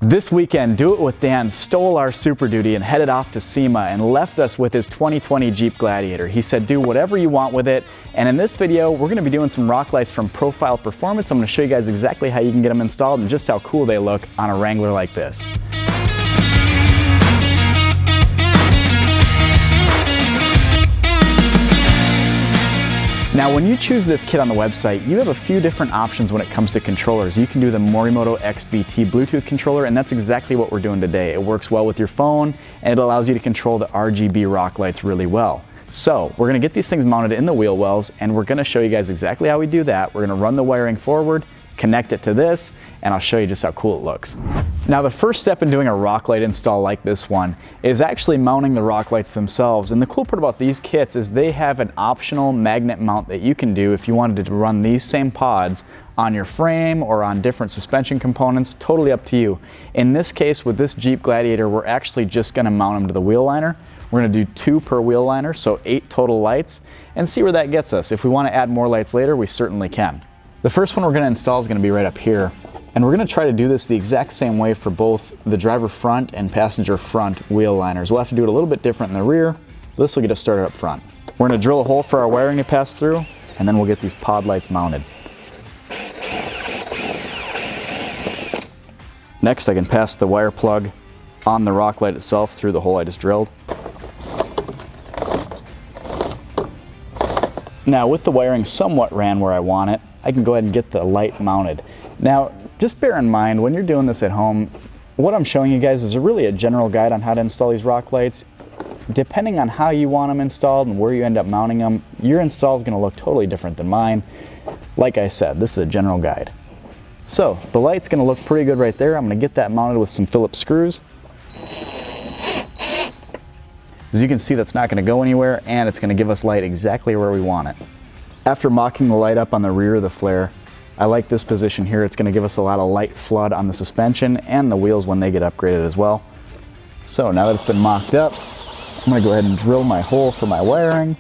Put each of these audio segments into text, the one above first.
This weekend, Do It With Dan stole our Super Duty and headed off to SEMA and left us with his 2020 Jeep Gladiator. He said, do whatever you want with it. And in this video, we're going to be doing some rock lights from Profile Performance. I'm going to show you guys exactly how you can get them installed and just how cool they look on a Wrangler like this. Now, when you choose this kit on the website, you have a few different options when it comes to controllers. You can do the Morimoto XBT Bluetooth controller, and that's exactly what we're doing today. It works well with your phone, and it allows you to control the RGB rock lights really well. So, we're gonna get these things mounted in the wheel wells, and we're gonna show you guys exactly how we do that. We're gonna run the wiring forward, connect it to this, and I'll show you just how cool it looks. Now, the first step in doing a rock light install like this one is actually mounting the rock lights themselves. And the cool part about these kits is they have an optional magnet mount that you can do if you wanted to run these same pods on your frame or on different suspension components, totally up to you. In this case, with this Jeep Gladiator, we're actually just gonna mount them to the wheel liner. We're gonna do 2 per wheel liner, so 8 total lights, and see where that gets us. If we wanna add more lights later, we certainly can. The first one we're gonna install is gonna be right up here. And we're gonna try to do this the exact same way for both the driver front and passenger front wheel liners. We'll have to do it a little bit different in the rear. This will get us started up front. We're gonna drill a hole for our wiring to pass through, and then we'll get these pod lights mounted. Next, I can pass the wire plug on the rock light itself through the hole I just drilled. Now, with the wiring somewhat ran where I want it, I can go ahead and get the light mounted. Now, just bear in mind, when you're doing this at home, what I'm showing you guys is really a general guide on how to install these rock lights. Depending on how you want them installed and where you end up mounting them, your install is going to look totally different than mine. Like I said, this is a general guide. So, the light's going to look pretty good right there. I'm going to get that mounted with some Phillips screws. As you can see, that's not going to go anywhere, and it's going to give us light exactly where we want it. After mocking the light up on the rear of the flare, I like this position here. It's going to give us a lot of light flood on the suspension and the wheels when they get upgraded as well. So now that it's been mocked up, I'm going to go ahead and drill my hole for my wiring,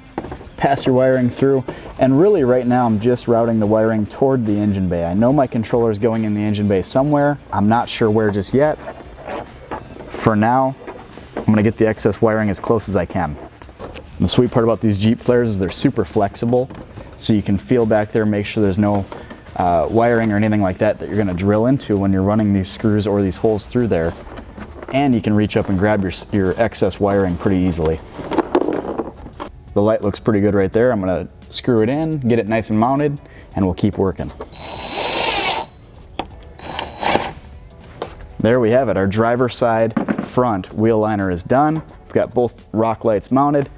pass your wiring through, and really right now I'm just routing the wiring toward the engine bay. I know my controller is going in the engine bay somewhere. I'm not sure where just yet. For now, I'm going to get the excess wiring as close as I can. And the sweet part about these Jeep flares is they're super flexible, so you can feel back there, make sure there's no wiring or anything like that you're going to drill into when you're running these screws or these holes through there. And you can reach up and grab your excess wiring pretty easily. The light looks pretty good right there. I'm going to screw it in, get it nice and mounted, and we'll keep working. There we have it. Our driver side front wheel liner is done. We've got both rock lights mounted.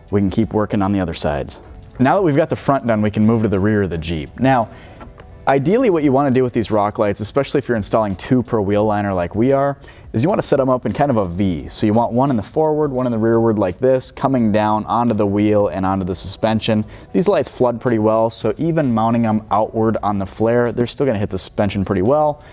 We can keep working on the other sides. Now that we've got the front done, we can move to the rear of the Jeep. Now, ideally what you want to do with these rock lights, especially if you're installing 2 per wheel liner like we are, is you want to set them up in kind of a V. So you want one in the forward, one in the rearward like this, coming down onto the wheel and onto the suspension. These lights flood pretty well, so even mounting them outward on the flare, they're still going to hit the suspension pretty well.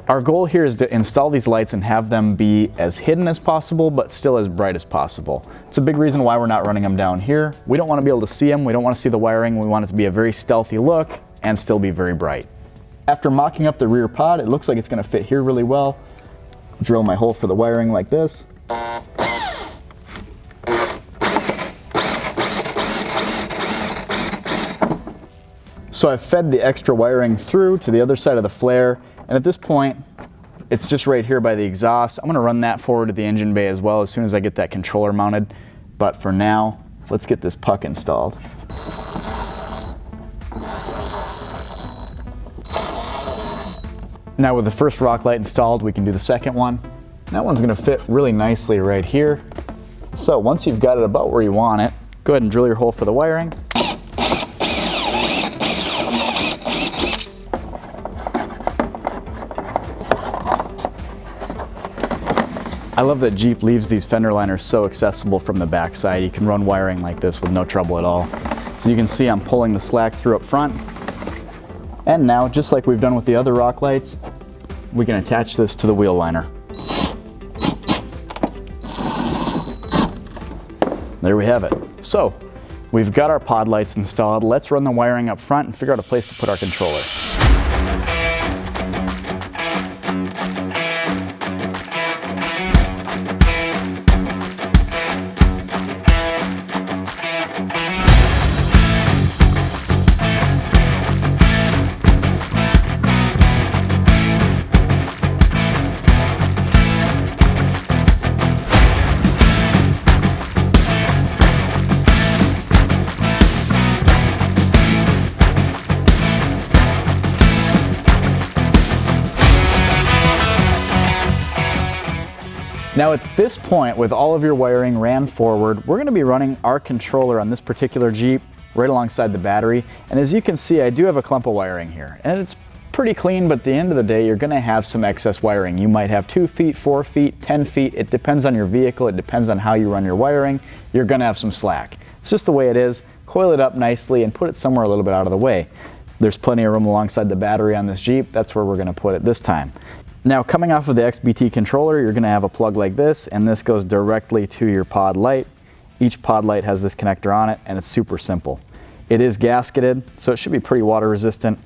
Our goal here is to install these lights and have them be as hidden as possible, but still as bright as possible. It's a big reason why we're not running them down here. We don't want to be able to see them, we don't want to see the wiring, we want it to be a very stealthy look and still be very bright. After mocking up the rear pod, it looks like it's going to fit here really well. Drill my hole for the wiring like this. So I've fed the extra wiring through to the other side of the flare, and at this point, it's just right here by the exhaust. I'm going to run that forward to the engine bay as well as soon as I get that controller mounted. But for now, let's get this puck installed. Now with the first rock light installed, we can do the second one. That one's going to fit really nicely right here. So once you've got it about where you want it, go ahead and drill your hole for the wiring. I love that Jeep leaves these fender liners so accessible from the backside. You can run wiring like this with no trouble at all. So you can see I'm pulling the slack through up front. And now, just like we've done with the other rock lights, we can attach this to the wheel liner. There we have it. So, we've got our pod lights installed. Let's run the wiring up front and figure out a place to put our controller. Now at this point, with all of your wiring ran forward, we're going to be running our controller on this particular Jeep right alongside the battery. And as you can see, I do have a clump of wiring here. And it's pretty clean, but at the end of the day, you're going to have some excess wiring. You might have 2 feet, 4 feet, 10 feet. It depends on your vehicle. It depends on how you run your wiring. You're going to have some slack. It's just the way it is. Coil it up nicely and put it somewhere a little bit out of the way. There's plenty of room alongside the battery on this Jeep. That's where we're going to put it this time. Now, coming off of the XBT controller, you're going to have a plug like this, and this goes directly to your pod light. Each pod light has this connector on it, and it's super simple. It is gasketed, so it should be pretty water resistant,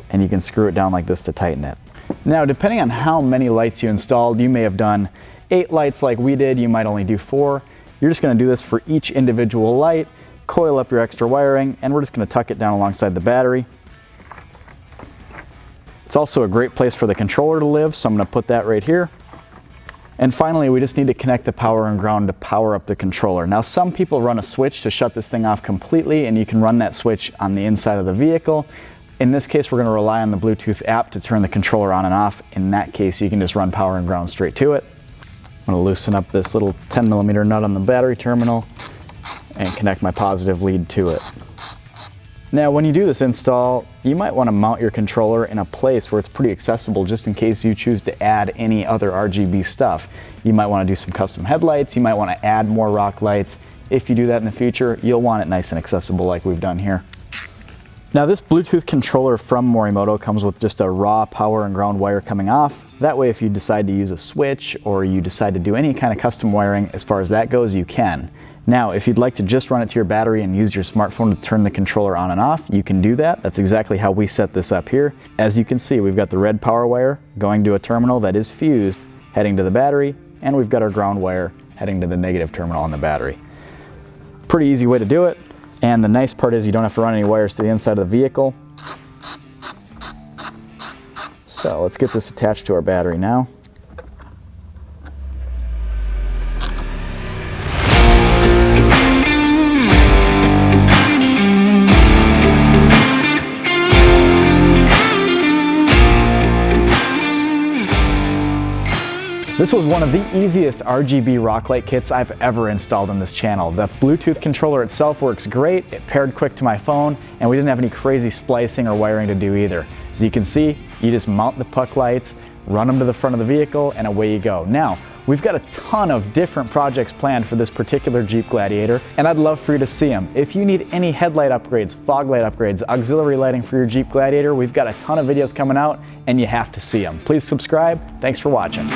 and you can screw it down like this to tighten it. Now, depending on how many lights you installed, you may have done 8 lights like we did, you might only do 4. You're just going to do this for each individual light, coil up your extra wiring, and we're just going to tuck it down alongside the battery. It's also a great place for the controller to live, so I'm going to put that right here. And finally, we just need to connect the power and ground to power up the controller. Now, some people run a switch to shut this thing off completely, and you can run that switch on the inside of the vehicle. In this case, we're going to rely on the Bluetooth app to turn the controller on and off. In that case, you can just run power and ground straight to it. I'm going to loosen up this little 10mm nut on the battery terminal and connect my positive lead to it. Now, when you do this install, you might want to mount your controller in a place where it's pretty accessible just in case you choose to add any other RGB stuff. You might want to do some custom headlights, you might want to add more rock lights. If you do that in the future, you'll want it nice and accessible like we've done here. Now, this Bluetooth controller from Morimoto comes with just a raw power and ground wire coming off. That way, if you decide to use a switch or you decide to do any kind of custom wiring as far as that goes, you can. Now, if you'd like to just run it to your battery and use your smartphone to turn the controller on and off, you can do that. That's exactly how we set this up here. As you can see, we've got the red power wire going to a terminal that is fused, heading to the battery, and we've got our ground wire heading to the negative terminal on the battery. Pretty easy way to do it, and the nice part is you don't have to run any wires to the inside of the vehicle. So let's get this attached to our battery now. This was one of the easiest RGB rock light kits I've ever installed on this channel. The Bluetooth controller itself works great, it paired quick to my phone, and we didn't have any crazy splicing or wiring to do either. As you can see, you just mount the puck lights, run them to the front of the vehicle, and away you go. Now, we've got a ton of different projects planned for this particular Jeep Gladiator, and I'd love for you to see them. If you need any headlight upgrades, fog light upgrades, auxiliary lighting for your Jeep Gladiator, we've got a ton of videos coming out, and you have to see them. Please subscribe. Thanks for watching.